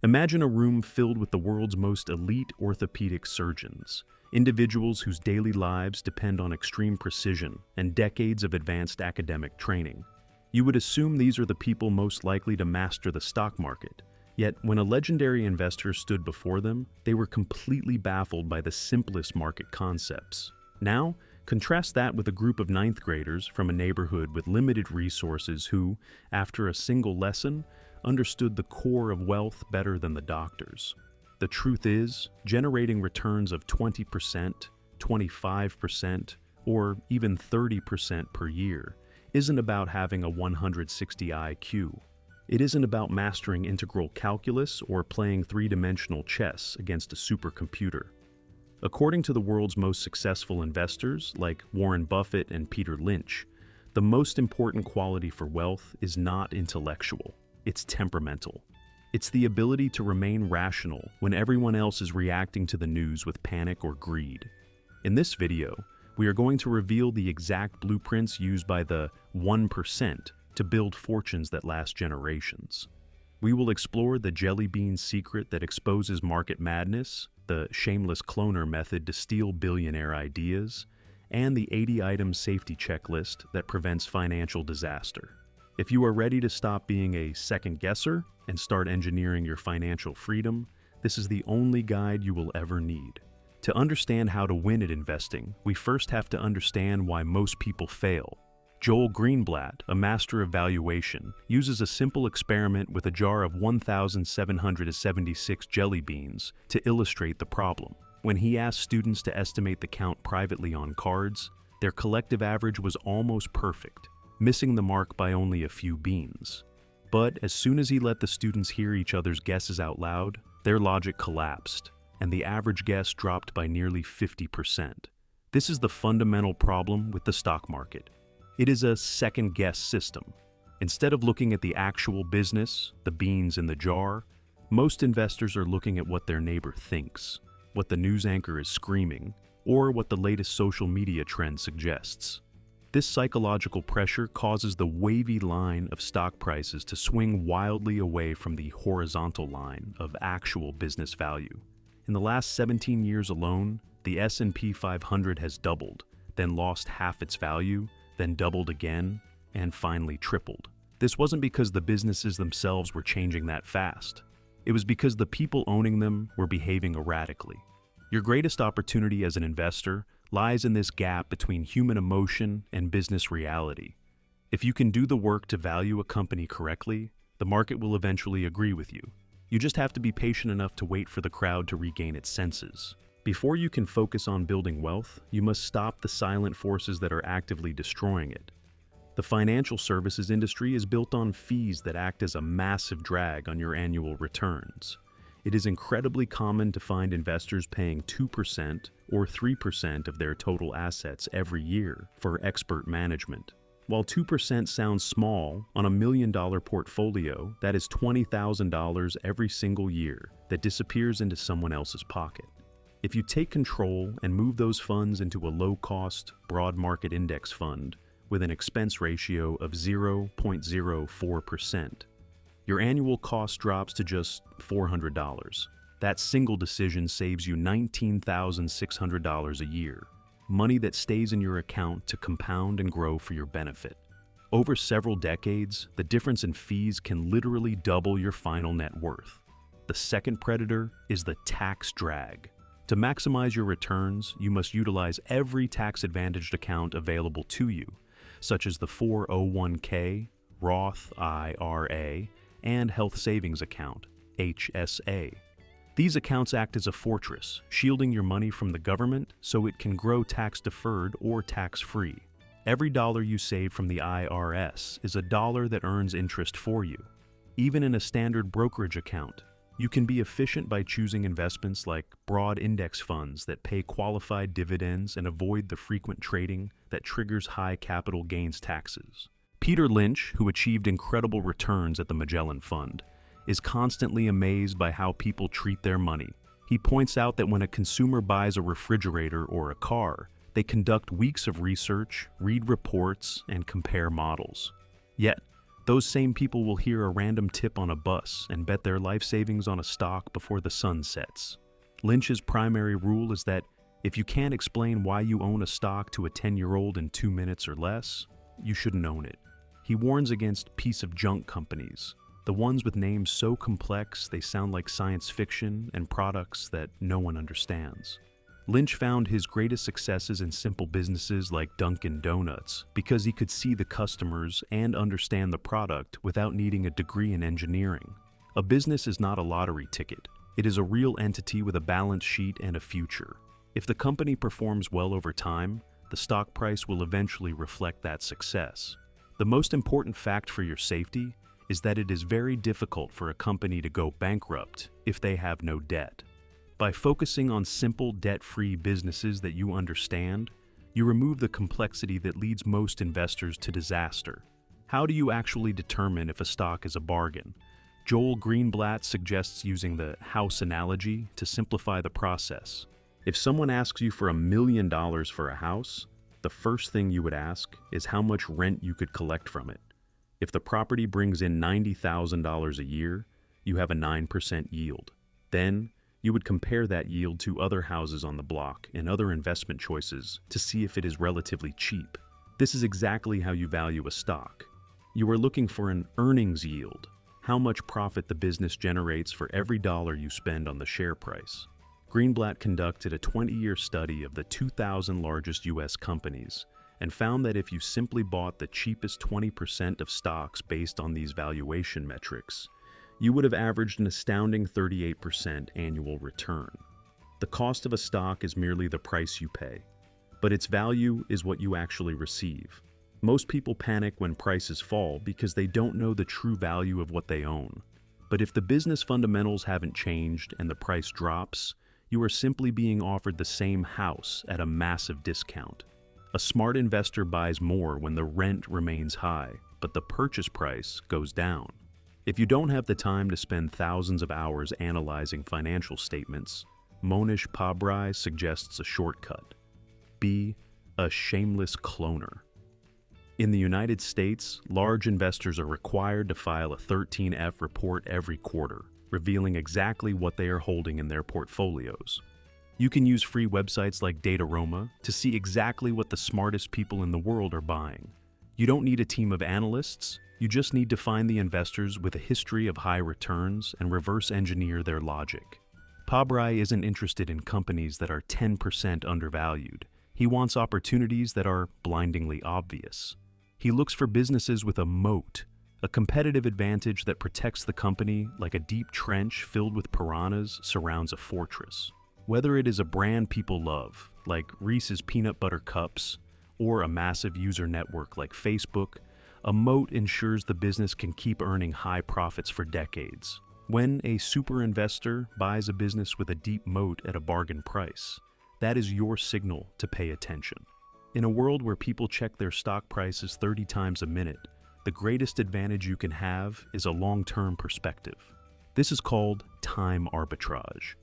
Imagine a room filled with the world's most elite orthopedic surgeons, individuals whose daily lives depend on extreme precision and decades of advanced academic training. You would assume these are the people most likely to master the stock market. Yet, when a legendary investor stood before them, they were completely baffled by the simplest market concepts. Now, contrast that with a group of ninth graders from a neighborhood with limited resources who, after a single lesson, understood the core of wealth better than the doctors. The truth is, generating returns of 20%, 25%, or even 30% per year isn't about having a 160 IQ. It isn't about mastering integral calculus or playing three-dimensional chess against a supercomputer. According to the world's most successful investors, like Warren Buffett and Peter Lynch, the most important quality for wealth is not intellectual, it's temperamental. It's the ability to remain rational when everyone else is reacting to the news with panic or greed. In this video, we are going to reveal the exact blueprints used by the 1% to build fortunes that last generations. We will explore the jelly bean secret that exposes market madness, the shameless cloner method to steal billionaire ideas, and the 80-item safety checklist that prevents financial disaster. If you are ready to stop being a second guesser and start engineering your financial freedom, this is the only guide you will ever need. To understand how to win at investing, we first have to understand why most people fail. Joel Greenblatt, a master of valuation, uses a simple experiment with a jar of 1,776 jelly beans to illustrate the problem. When he asked students to estimate the count privately on cards, their collective average was almost perfect, missing the mark by only a few beans. But as soon as he let the students hear each other's guesses out loud, their logic collapsed, and the average guess dropped by nearly 50%. This is the fundamental problem with the stock market. It is a second-guess system. Instead of looking at the actual business, the beans in the jar, most investors are looking at what their neighbor thinks, what the news anchor is screaming, or what the latest social media trend suggests. This psychological pressure causes the wavy line of stock prices to swing wildly away from the horizontal line of actual business value. In the last 17 years alone, the S&P 500 has doubled, then lost half its value, then doubled again, and finally tripled. This wasn't because the businesses themselves were changing that fast. It was because the people owning them were behaving erratically. Your greatest opportunity as an investor lies in this gap between human emotion and business reality. If you can do the work to value a company correctly, the market will eventually agree with you. You just have to be patient enough to wait for the crowd to regain its senses. Before you can focus on building wealth, you must stop the silent forces that are actively destroying it. The financial services industry is built on fees that act as a massive drag on your annual returns. It is incredibly common to find investors paying 2% or 3% of their total assets every year for expert management. While 2% sounds small, on $1 million portfolio, that is $20,000 every single year that disappears into someone else's pocket. If you take control and move those funds into a low-cost, broad market index fund with an expense ratio of 0.04%, your annual cost drops to just $400. That single decision saves you $19,600 a year, money that stays in your account to compound and grow for your benefit. Over several decades, the difference in fees can literally double your final net worth. The second predator is the tax drag. To maximize your returns, you must utilize every tax-advantaged account available to you, such as the 401k, Roth IRA, and Health Savings Account, HSA. These accounts act as a fortress, shielding your money from the government so it can grow tax-deferred or tax-free. Every dollar you save from the IRS is a dollar that earns interest for you. Even in a standard brokerage account, you can be efficient by choosing investments like broad index funds that pay qualified dividends and avoid the frequent trading that triggers high capital gains taxes. Peter Lynch, who achieved incredible returns at the Magellan Fund, is constantly amazed by how people treat their money. He points out that when a consumer buys a refrigerator or a car, they conduct weeks of research, read reports, and compare models. Yet, Those same people will hear a random tip on a bus and bet their life savings on a stock before the sun sets. Lynch's primary rule is that if you can't explain why you own a stock to a 10-year-old in 2 minutes or less, you shouldn't own it. He warns against piece of junk companies, the ones with names so complex they sound like science fiction and products that no one understands. Lynch found his greatest successes in simple businesses like Dunkin' Donuts because he could see the customers and understand the product without needing a degree in engineering. A business is not a lottery ticket. It is a real entity with a balance sheet and a future. If the company performs well over time, the stock price will eventually reflect that success. The most important fact for your safety is that it is very difficult for a company to go bankrupt if they have no debt. By focusing on simple, debt-free businesses that you understand, you remove the complexity that leads most investors to disaster. How do you actually determine if a stock is a bargain? Joel Greenblatt suggests using the house analogy to simplify the process. If someone asks you for $1 million for a house, the first thing you would ask is how much rent you could collect from it. If the property brings in $90,000 a year, you have a 9% yield. Then, you would compare that yield to other houses on the block and other investment choices to see if it is relatively cheap. This is exactly how you value a stock. You are looking for an earnings yield, how much profit the business generates for every dollar you spend on the share price. Greenblatt conducted a 20-year study of the 2,000 largest U.S. companies and found that if you simply bought the cheapest 20% of stocks based on these valuation metrics, you would have averaged an astounding 38% annual return. The cost of a stock is merely the price you pay, but its value is what you actually receive. Most people panic when prices fall because they don't know the true value of what they own. But if the business fundamentals haven't changed and the price drops, you are simply being offered the same house at a massive discount. A smart investor buys more when the rent remains high, but the purchase price goes down. If you don't have the time to spend thousands of hours analyzing financial statements, Mohnish Pabrai suggests a shortcut. Be a shameless cloner. In the United States, large investors are required to file a 13F report every quarter, revealing exactly what they are holding in their portfolios. You can use free websites like Dataroma to see exactly what the smartest people in the world are buying. You don't need a team of analysts. You just need to find the investors with a history of high returns and reverse engineer their logic. Pabrai isn't interested in companies that are 10% undervalued. He wants opportunities that are blindingly obvious. He looks for businesses with a moat, a competitive advantage that protects the company like a deep trench filled with piranhas surrounds a fortress. Whether it is a brand people love, like Reese's Peanut Butter Cups, or a massive user network like Facebook, a moat ensures the business can keep earning high profits for decades. When a super investor buys a business with a deep moat at a bargain price, that is your signal to pay attention. In a world where people check their stock prices 30 times a minute, the greatest advantage you can have is a long-term perspective. This is called time arbitrage.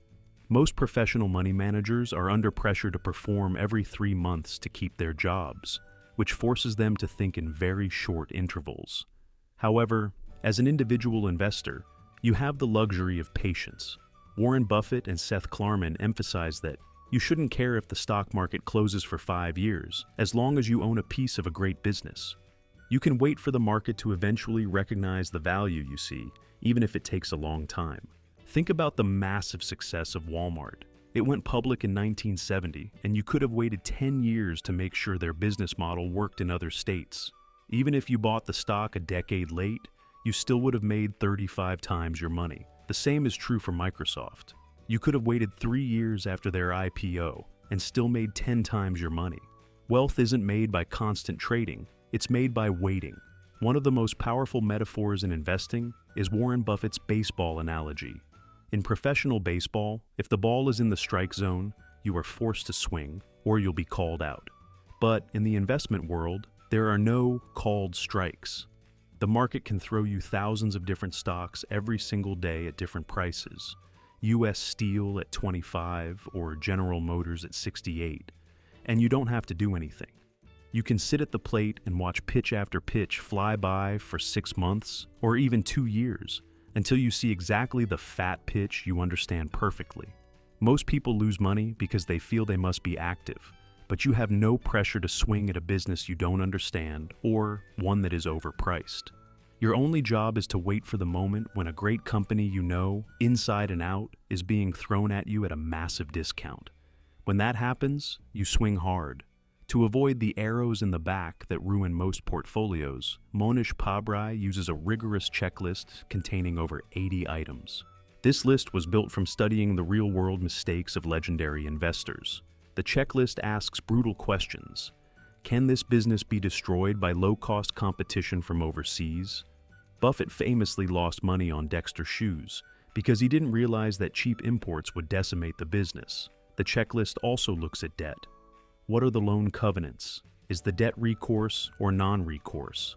Most professional money managers are under pressure to perform every 3 months to keep their jobs, which forces them to think in very short intervals. However, as an individual investor, you have the luxury of patience. Warren Buffett and Seth Klarman emphasize that you shouldn't care if the stock market closes for 5 years, as long as you own a piece of a great business. You can wait for the market to eventually recognize the value you see, even if it takes a long time. Think about the massive success of Walmart. It went public in 1970, and you could have waited 10 years to make sure their business model worked in other states. Even if you bought the stock a decade late, you still would have made 35 times your money. The same is true for Microsoft. You could have waited 3 years after their IPO and still made 10 times your money. Wealth isn't made by constant trading, it's made by waiting. One of the most powerful metaphors in investing is Warren Buffett's baseball analogy. In professional baseball, if the ball is in the strike zone, you are forced to swing, or you'll be called out. But in the investment world, there are no called strikes. The market can throw you thousands of different stocks every single day at different prices. US Steel at 25 or General Motors at 68, and you don't have to do anything. You can sit at the plate and watch pitch after pitch fly by for 6 months or even 2 years until you see exactly the fat pitch you understand perfectly. Most people lose money because they feel they must be active, but you have no pressure to swing at a business you don't understand or one that is overpriced. Your only job is to wait for the moment when a great company you know, inside and out, is being thrown at you at a massive discount. When that happens, you swing hard. To avoid the arrows in the back that ruin most portfolios, Mohnish Pabrai uses a rigorous checklist containing over 80 items. This list was built from studying the real-world mistakes of legendary investors. The checklist asks brutal questions. Can this business be destroyed by low-cost competition from overseas? Buffett famously lost money on Dexter shoes because he didn't realize that cheap imports would decimate the business. The checklist also looks at debt. What are the loan covenants? Is the debt recourse or non-recourse?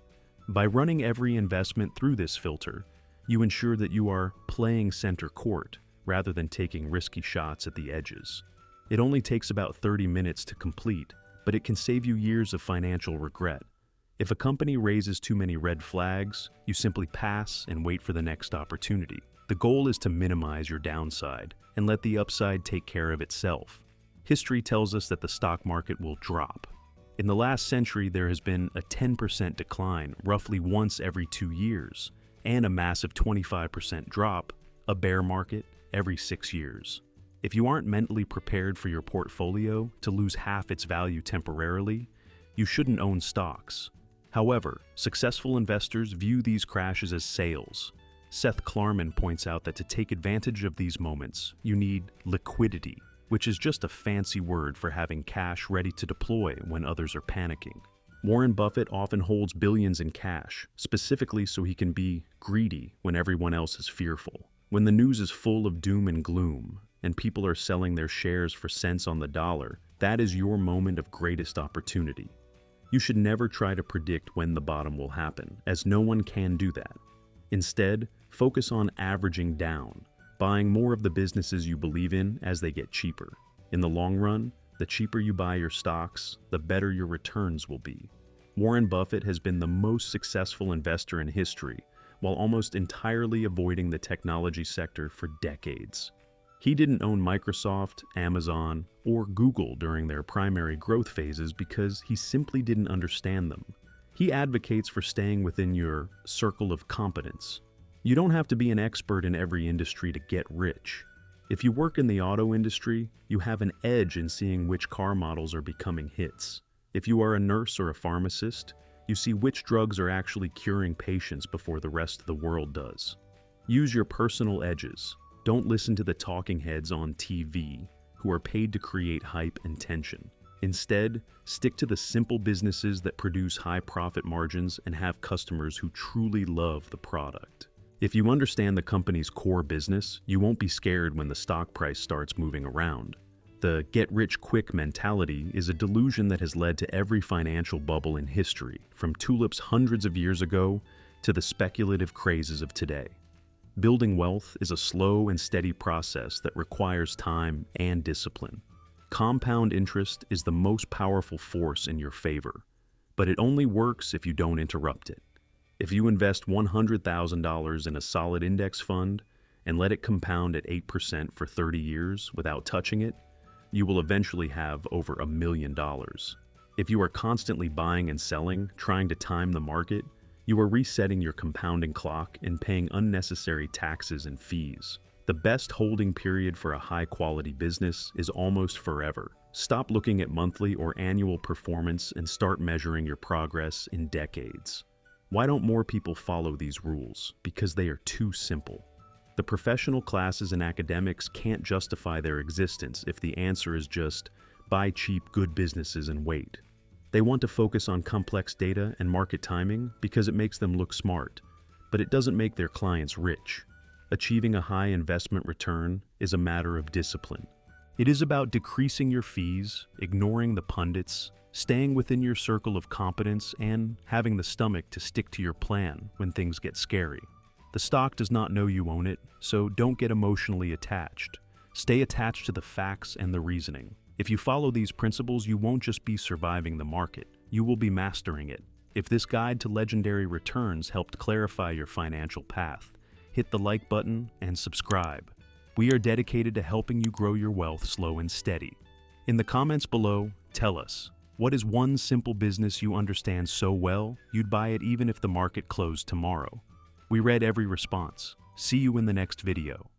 By running every investment through this filter, you ensure that you are playing center court rather than taking risky shots at the edges. It only takes about 30 minutes to complete, but it can save you years of financial regret. If a company raises too many red flags, you simply pass and wait for the next opportunity. The goal is to minimize your downside and let the upside take care of itself. History tells us that the stock market will drop. In the last century, there has been a 10% decline roughly once every 2 years, and a massive 25% drop, a bear market, every 6 years. If you aren't mentally prepared for your portfolio to lose half its value temporarily, you shouldn't own stocks. However, successful investors view these crashes as sales. Seth Klarman points out that to take advantage of these moments, you need liquidity, which is just a fancy word for having cash ready to deploy when others are panicking. Warren Buffett often holds billions in cash, specifically so he can be greedy when everyone else is fearful. When the news is full of doom and gloom, and people are selling their shares for cents on the dollar, that is your moment of greatest opportunity. You should never try to predict when the bottom will happen, as no one can do that. Instead, focus on averaging down, buying more of the businesses you believe in as they get cheaper. In the long run, the cheaper you buy your stocks, the better your returns will be. Warren Buffett has been the most successful investor in history, while almost entirely avoiding the technology sector for decades. He didn't own Microsoft, Amazon, or Google during their primary growth phases because he simply didn't understand them. He advocates for staying within your circle of competence. You don't have to be an expert in every industry to get rich. If you work in the auto industry, you have an edge in seeing which car models are becoming hits. If you are a nurse or a pharmacist, you see which drugs are actually curing patients before the rest of the world does. Use your personal edges. Don't listen to the talking heads on TV who are paid to create hype and tension. Instead, stick to the simple businesses that produce high profit margins and have customers who truly love the product. If you understand the company's core business, you won't be scared when the stock price starts moving around. The get-rich-quick mentality is a delusion that has led to every financial bubble in history, from tulips hundreds of years ago to the speculative crazes of today. Building wealth is a slow and steady process that requires time and discipline. Compound interest is the most powerful force in your favor, but it only works if you don't interrupt it. If you invest $100,000 in a solid index fund and let it compound at 8% for 30 years without touching it, you will eventually have over $1 million. If you are constantly buying and selling, trying to time the market, you are resetting your compounding clock and paying unnecessary taxes and fees. The best holding period for a high-quality business is almost forever. Stop looking at monthly or annual performance and start measuring your progress in decades. Why don't more people follow these rules? Because they are too simple. The professional classes and academics can't justify their existence if the answer is just buy cheap, good businesses and wait. They want to focus on complex data and market timing because it makes them look smart, but it doesn't make their clients rich. Achieving a high investment return is a matter of discipline. It is about decreasing your fees, ignoring the pundits, staying within your circle of competence, and having the stomach to stick to your plan when things get scary. The stock does not know you own it, so don't get emotionally attached. Stay attached to the facts and the reasoning. If you follow these principles, you won't just be surviving the market. you will be mastering it. If this guide to legendary returns helped clarify your financial path, hit the like button and subscribe. We are dedicated to helping you grow your wealth slow and steady. In the comments below, tell us, what is one simple business you understand so well you'd buy it even if the market closed tomorrow? We read every response. See you in the next video.